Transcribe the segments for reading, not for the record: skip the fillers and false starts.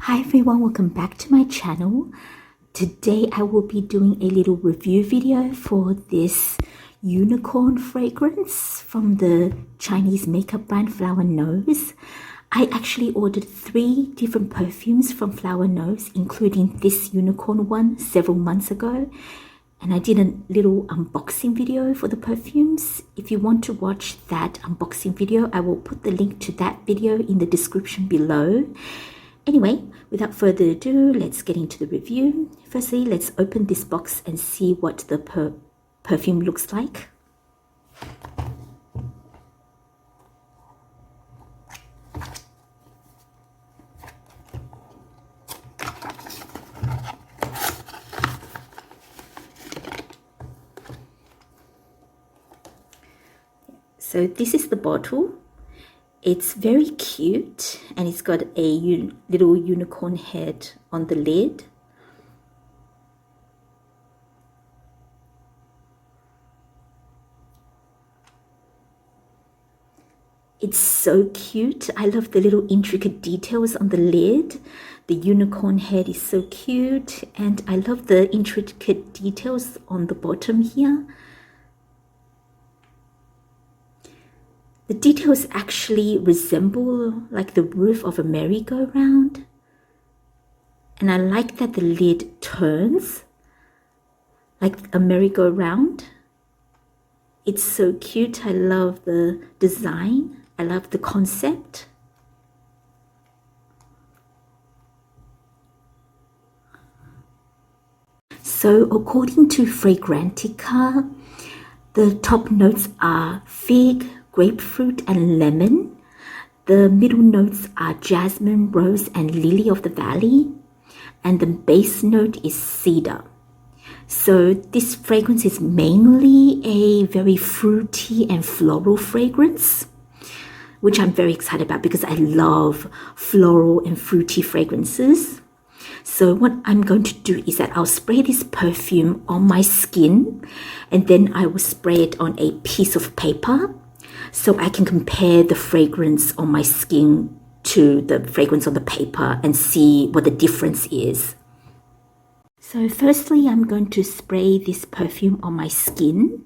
Hi everyone, welcome back to my channel. Today I will be doing a little review video for this unicorn fragrance from the Chinese makeup brand Flower Knows. I actually ordered 3 different perfumes from Flower Knows, including this unicorn one several months ago. And I did a little unboxing video for the perfumes. If you want to watch that unboxing video, I will put the link to that video in the description below. Anyway, without further ado, let's get into the review. Firstly, let's open this box and see what the perfume looks like. So this is the bottle. It's very cute and it's got a little unicorn head on the lid. It's so cute. I love the little intricate details on the lid. The unicorn head is so cute, and I love the intricate details on the bottom here. The details actually resemble like the roof of a merry-go-round. And I like that the lid turns like a merry-go-round. It's so cute. I love the design. I love the concept. So according to Fragrantica, the top notes are fig, grapefruit and lemon. The middle notes are jasmine, rose and lily of the valley. And the base note is cedar. So this fragrance is mainly a very fruity and floral fragrance, which I'm very excited about because I love floral and fruity fragrances. So what I'm going to do is that I'll spray this perfume on my skin, and then I will spray it on a piece of paper, so I can compare the fragrance on my skin to the fragrance on the paper and see what the difference is. So firstly, I'm going to spray this perfume on my skin.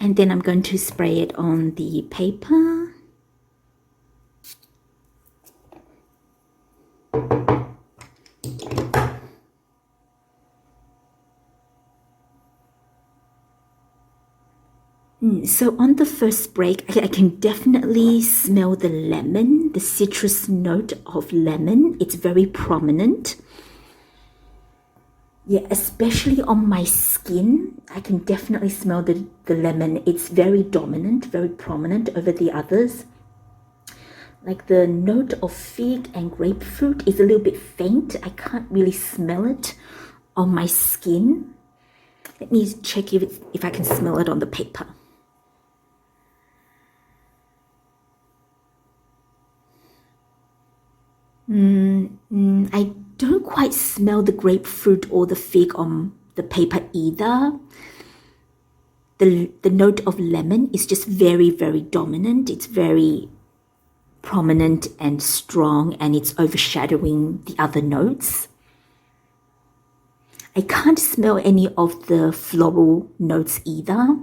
And then I'm going to spray it on the paper. So on the first spray, I can definitely smell the lemon, the citrus note of lemon. It's very prominent. Yeah, especially on my skin, I can definitely smell the lemon. It's very dominant, very prominent over the others. Like the note of fig and grapefruit is a little bit faint. I can't really smell it on my skin. Let me check if I can smell it on the paper. I don't quite smell the grapefruit or the fig on the paper either. The note of lemon is just very, very dominant. It's very prominent and strong, and it's overshadowing the other notes. I can't smell any of the floral notes either.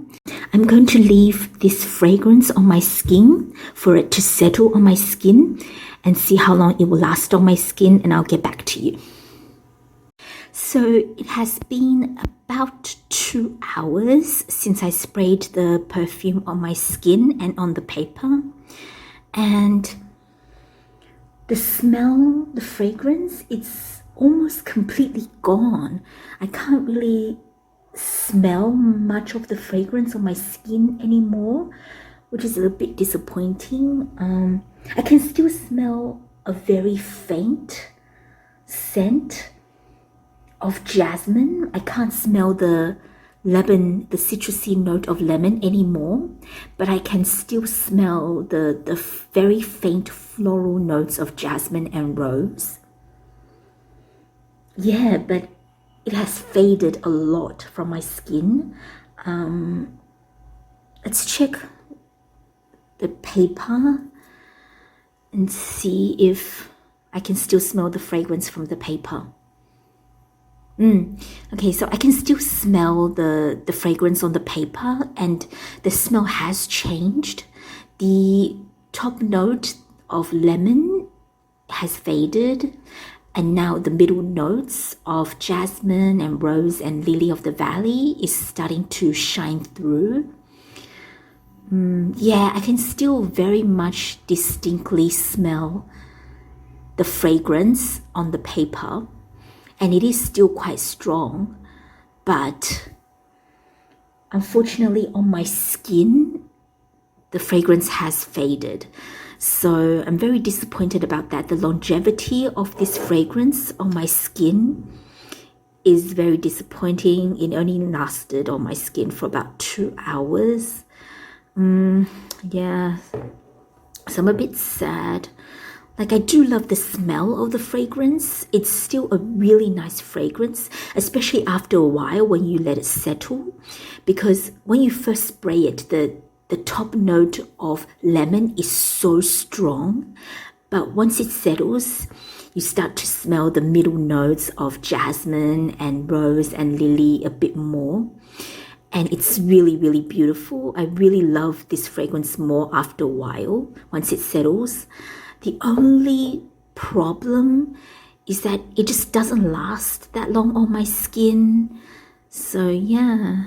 I'm going to leave this fragrance on my skin for it to settle on my skin and see how long it will last on my skin, and I'll get back to you. So it has been about 2 hours since I sprayed the perfume on my skin and on the paper, and the smell, the fragrance, it's almost completely gone. I can't really smell much of the fragrance on my skin anymore, which is a little bit disappointing. I can still smell a very faint scent of jasmine. I can't smell the lemon, the citrusy note of lemon anymore, but I can still smell the very faint floral notes of jasmine and rose. Yeah, but it has faded a lot from my skin. Let's check the paper and see if I can still smell the fragrance from the paper. Okay, so I can still smell the fragrance on the paper, and the smell has changed. The top note of lemon has faded, and now the middle notes of jasmine and rose and lily of the valley is starting to shine through. Yeah, I can still very much distinctly smell the fragrance on the paper, and it is still quite strong, but unfortunately on my skin, the fragrance has faded. So I'm very disappointed about that. The longevity of this fragrance on my skin is very disappointing. It only lasted on my skin for about 2 hours. Yeah, so I'm a bit sad. Like, I do love the smell of the fragrance. It's still a really nice fragrance, especially after a while when you let it settle. Because when you first spray it, the top note of lemon is so strong. But once it settles, you start to smell the middle notes of jasmine and rose and lily a bit more. And it's really, really beautiful. I really love this fragrance more after a while, once it settles. The only problem is that it just doesn't last that long on my skin. So yeah.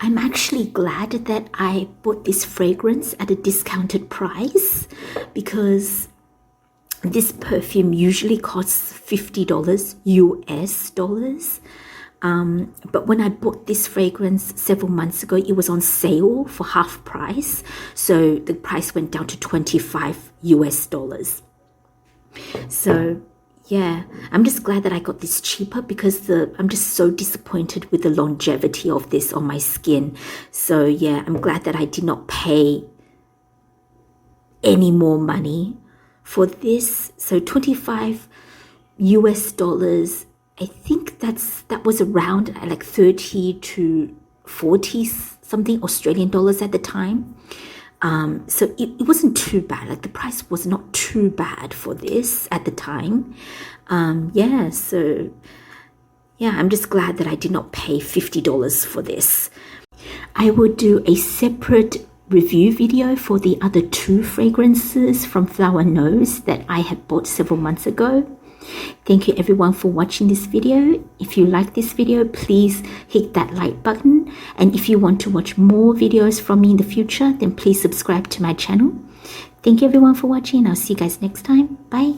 I'm actually glad that I bought this fragrance at a discounted price, because this perfume usually costs $50 US dollars. But when I bought this fragrance several months ago, it was on sale for half price. So the price went down to $25 US dollars. So yeah, I'm just glad that I got this cheaper, because I'm just so disappointed with the longevity of this on my skin. So yeah, I'm glad that I did not pay any more money for this. So $25 US dollars. I think that was around like 30 to 40 something Australian dollars at the time. So it wasn't too bad. Like, the price was not too bad for this at the time. Yeah, so yeah, I'm just glad that I did not pay $50 for this. I will do a separate review video for the other 2 fragrances from Flower Knows that I had bought several months ago. Thank you everyone for watching this video. If you like this video, please hit that like button. And if you want to watch more videos from me in the future, then please subscribe to my channel. Thank you everyone for watching. I'll see you guys next time. Bye.